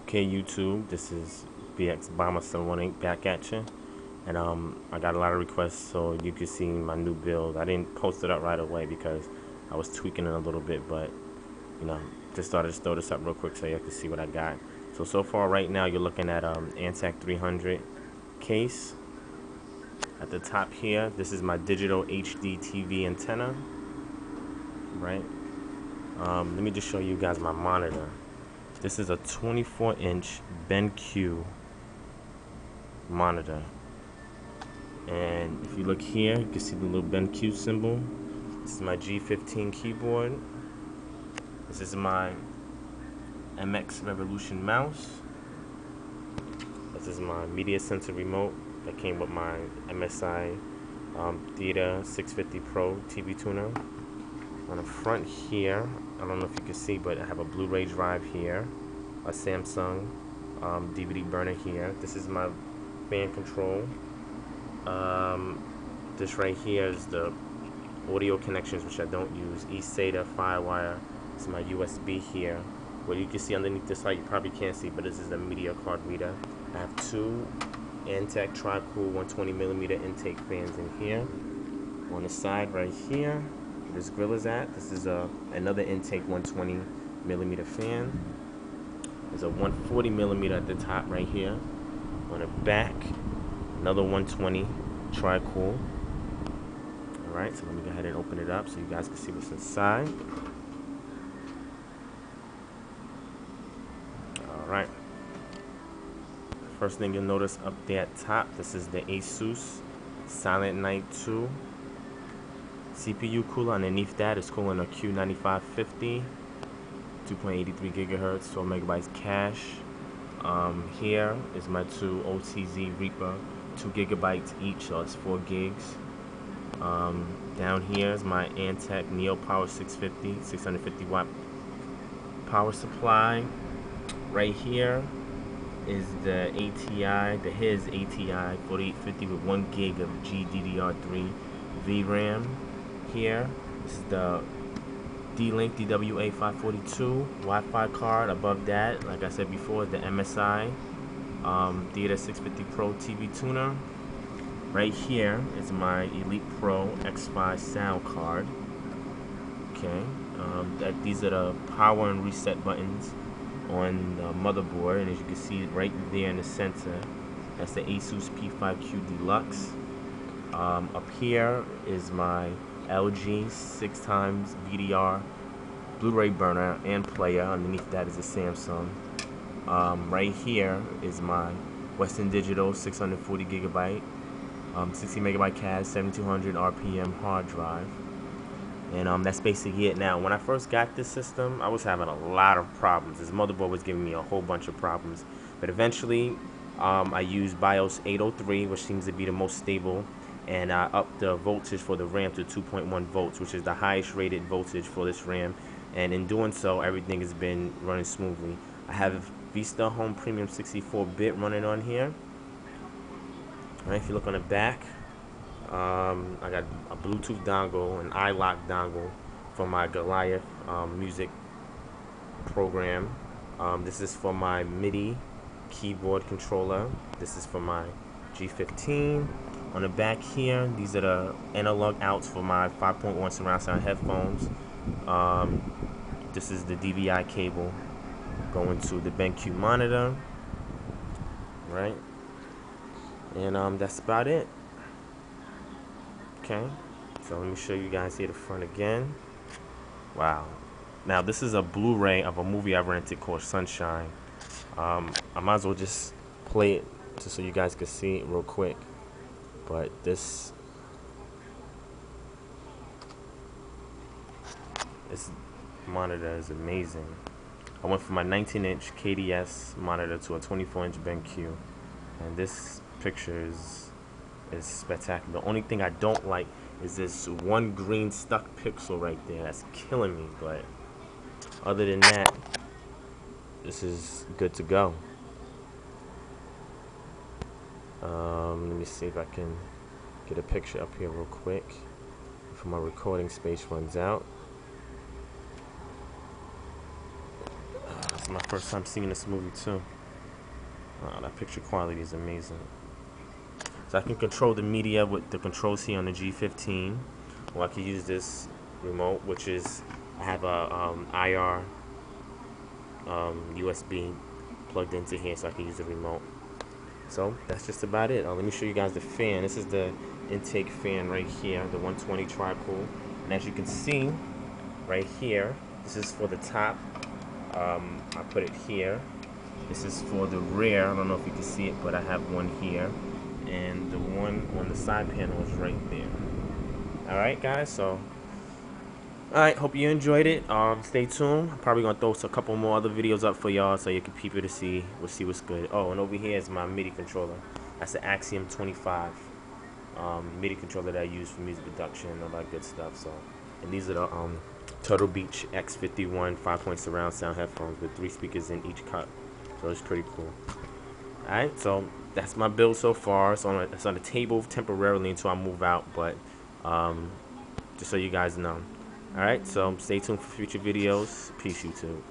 Okay, YouTube, this is BX Bomber 718 back at you, and I got a lot of requests, so you can see my new build. I didn't post it up right away because I was tweaking it a little bit, but you know, just thought I'd just throw this up real quick so you can see what I got. So far right now you're looking at Antec 300 case. At the top here, this is my digital HD TV antenna, right? Let me just show you guys my monitor. This is a 24-inch BenQ monitor, and if you look here, you can see the little BenQ symbol. This is my G15 keyboard. This is my MX Revolution mouse. This is my media center remote that came with my MSI Theater 650 Pro TV tuner. On the front here, I don't know if you can see, but I have a Blu-ray drive here, a Samsung DVD burner here. This is my fan control. This right here is the audio connections, which I don't use. eSATA, Firewire. This is my USB here. What you can see underneath this light, you probably can't see, but this is the media card reader. I have two Antec Tri-Cool 120mm intake fans in here. On the side right here, where this grill is at, this is another intake 120mm fan. There's a 140mm at the top right here. On the back, another 120 Tri-Cool. Alright, so let me go ahead and open it up so you guys can see what's inside. Alright. First thing you'll notice up there at top, this is the Asus Silent Night 2 CPU cooler. Underneath that is cooling a Q9550, 2.83 gigahertz, 12 megabytes cache. Here is my two OCZ Reaper, 2 gigabytes each, so it's 4 gigs. Down here is my Antec NeoPower 650, 650 watt power supply. Right here is the ATI, his ATI 4850 with 1 gig of DVDRW VRAM. Here, this is the D-Link DWA 542 Wi-Fi card. Above that, like I said before, the MSI Theater 650 Pro TV tuner. Right here is my Elite Pro X5 sound card. Okay, these are the power and reset buttons on the motherboard, and as you can see right there in the center, that's the Asus P5Q Deluxe. Up here is my LG 6x VDR Blu-ray burner and player. Underneath that is a Samsung. Right here is my Western Digital 640 gigabyte 60 megabyte cache, 7200 RPM hard drive. And that's basically it. Now, when I first got this system, I was having a lot of problems. This motherboard was giving me a whole bunch of problems. But eventually, I used BIOS 803, which seems to be the most stable. And I upped the voltage for the RAM to 2.1 volts, which is the highest rated voltage for this RAM. And in doing so, everything has been running smoothly. I have Vista Home Premium 64-bit running on here. All right, if you look on the back, I got a Bluetooth dongle, an iLock dongle for my Goliath music program. This is for my MIDI keyboard controller. This is for my G15. On the back here, these are the analog outs for my 5.1 surround sound headphones. This is the DVI cable going to the BenQ monitor, right? And that's about it. Okay, so let me show you guys here the front again. Wow. Now this is a Blu-ray of a movie I rented called Sunshine. I might as well just play it just so you guys can see it real quick. But this monitor is amazing. I went from my 19-inch KDS monitor to a 24-inch BenQ, and this picture is spectacular. The only thing I don't like is this one green stuck pixel right there. That's killing me. But other than that, this is good to go. Let me see if I can get a picture up here real quick before my recording space runs out. It's my first time seeing this movie too. Wow, that picture quality is amazing. So I can control the media with the controls here on the G15, or I can use this remote, which is, I have a IR USB plugged into here, so I can use the remote. So that's just about it. Let me show you guys the fan. This is the intake fan right here, the 120 tri-cool. And as you can see right here, this is for the top. I put it here. This is for the rear. I don't know if you can see it, but I have one here. And the one on the side panel is right there. Alright guys, so alright, hope you enjoyed it. Stay tuned. I'm probably gonna throw a couple more other videos up for y'all so you can peep it to see what's good. Oh, and over here is my MIDI controller. That's the Axiom 25 MIDI controller that I use for music production and all that good stuff. So, and these are the Turtle Beach X51 5-point surround sound headphones with 3 speakers in each cup. So it's pretty cool. Alright, so that's my build so far. It's on the table temporarily until I move out, but just so you guys know. Alright, so stay tuned for future videos. Peace, YouTube.